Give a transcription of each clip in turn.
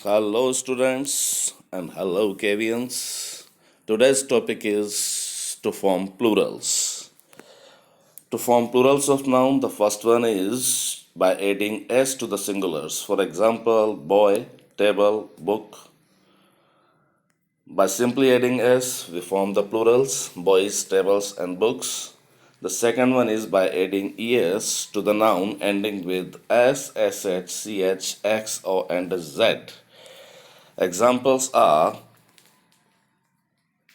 Hello, students, and hello, Kavians. Today's topic is to form plurals. To form plurals of noun, the first one is by adding s to the singulars. For example, boy, table, book. By simply adding s, we form the plurals boys, tables, and books. The second one is by adding es to the noun ending with s, sh, ch, x, o, and z. Examples are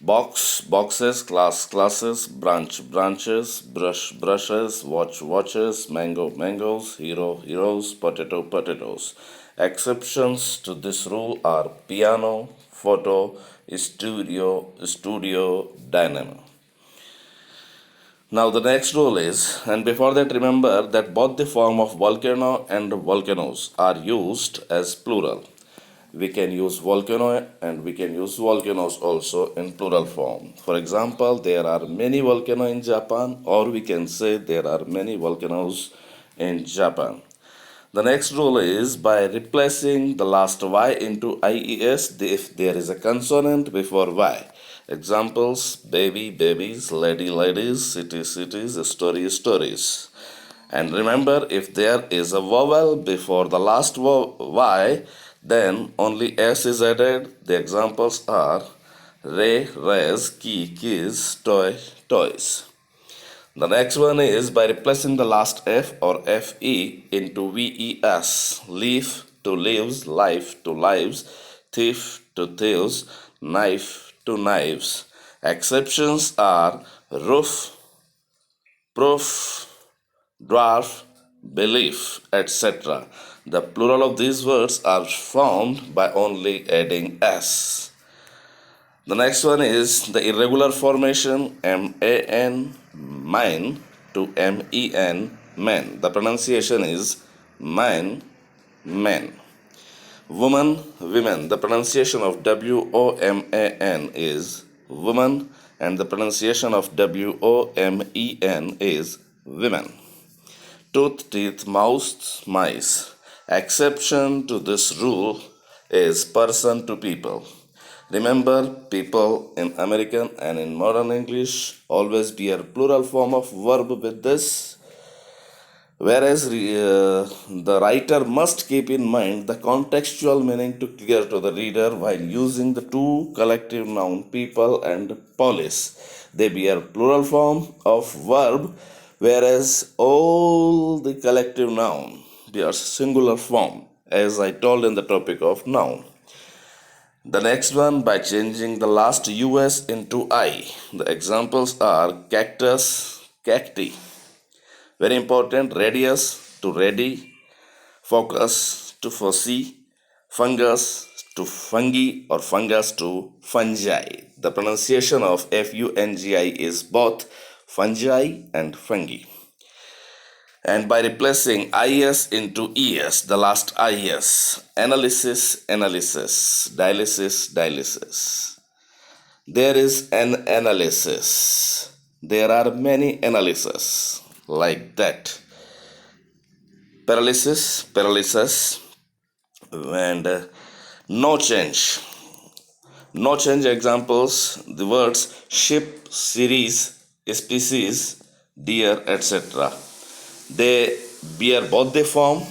box, boxes, class, classes, branch, branches, brush, brushes, watch, watches, mango, mangoes, hero, heroes, potato, potatoes. Exceptions to this rule are piano, photo, studio, studio, dynamo. Now the next rule is, and before that remember that both the form of volcano and volcanoes are used as plural. We can use volcano and we can use volcanoes also in plural form. For example, there are many volcanoes in Japan, or we can say there are many volcanoes in Japan. The next rule is by replacing the last y into ies if there is a consonant before y. Examples baby, babies, lady, ladies, city, cities, story, stories. And remember, if there is a vowel before the last y, then only s is added. The examples are re, res, key, keys, toy, toys. The next one is by replacing the last f or fe into ves. Leaf to leaves, life to lives, thief to thieves, knife to knives. Exceptions are roof, proof, dwarf, belief, etc. The plural of these words are formed by only adding s. The next one is the irregular formation man, mine to men, men. The pronunciation is mine, men. Woman, women. The pronunciation of woman is woman, and the pronunciation of women is women. Tooth, teeth, mouse, mice. Exception to this rule is person to people. Remember, people in American and in modern English always be a plural form of verb with this, whereas the writer must keep in mind the contextual meaning to clear to the reader while using the two collective noun people and police. They bear plural form of verb, whereas all the collective noun bears singular form, as I told in the topic of noun. The next one by changing the last us into I. The examples are cactus, cacti. Very important, radius to ready, focus to foresee, fungus to fungi or fungus to fungi. The pronunciation of fungi is both fungi and fungi. And by replacing is into es, the last is, analysis, analysis, dialysis, dialysis. There is an analysis. There are many analyses like that. Paralysis, paralysis, and no change. No change examples, the words ship, series, species, deer, etc. They bear both the form,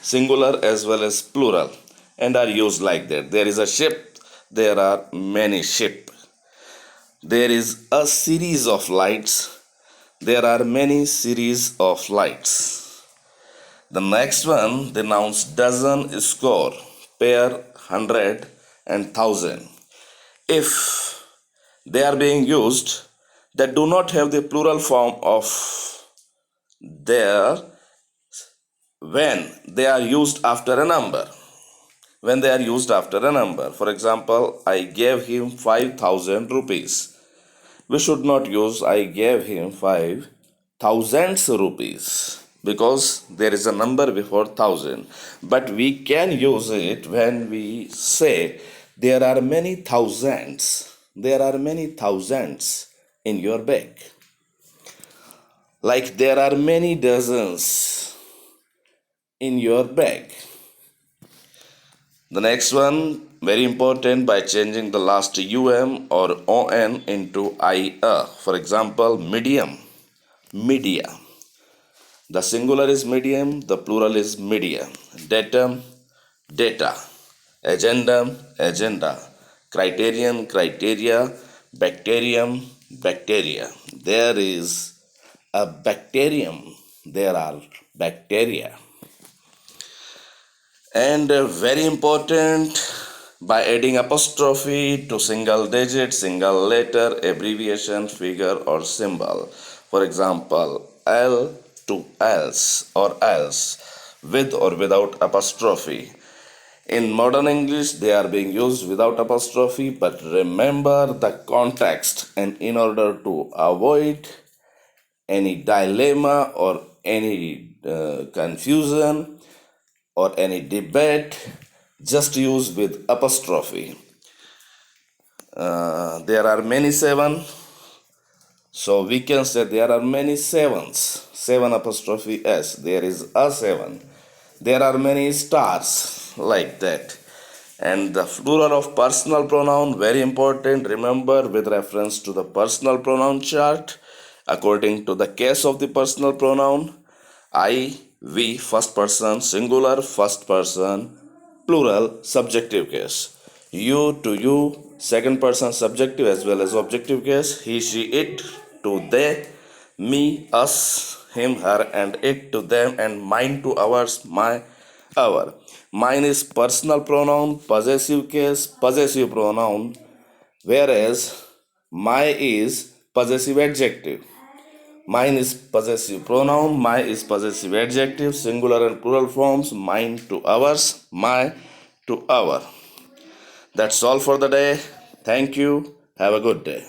singular as well as plural, and are used like that. There is a ship, there are many ship. There is a series of lights, there are many series of lights. The next one, the nouns dozen, score, pair, hundred, and thousand. If they are being used that do not have the plural form of their when they are used after a number. When they are used after a number. For example, I gave him 5,000 rupees. We should not use I gave him 5,000 rupees because there is a number before thousand. But we can use it when we say there are many thousands. There are many thousands in your bag. Like there are many dozens in your bag. The next one, very important, by changing the last um or on into ia. For example, medium, media. The singular is medium, the plural is media. Datum, data. Agendum, agenda. Criterion, criteria. Bacterium, bacteria. There is a bacterium. There are bacteria. And very important, by adding apostrophe to single digit, single letter, abbreviation, figure, or symbol. For example, L to else or else, with or without apostrophe. In modern English, they are being used without apostrophe, but remember the context, and in order to avoid any dilemma or any confusion or any debate, just use with apostrophe. There are many seven, so we can say there are many sevens. Seven apostrophe s. There is a seven. There are many stars like that. And the plural of personal pronoun, very important. Remember, with reference to the personal pronoun chart, according to the case of the personal pronoun, I, we, first person, singular, first person, plural, subjective case. You to you, second person, subjective as well as objective case. He, she, it to they, me, us, him, her, and it to them, and mine to ours, my, our. Mine is personal pronoun, possessive case, possessive pronoun, whereas my is possessive adjective. Mine is possessive pronoun, my is possessive adjective, singular and plural forms, mine to ours, my to our. That's all for the day. Thank you. Have a good day.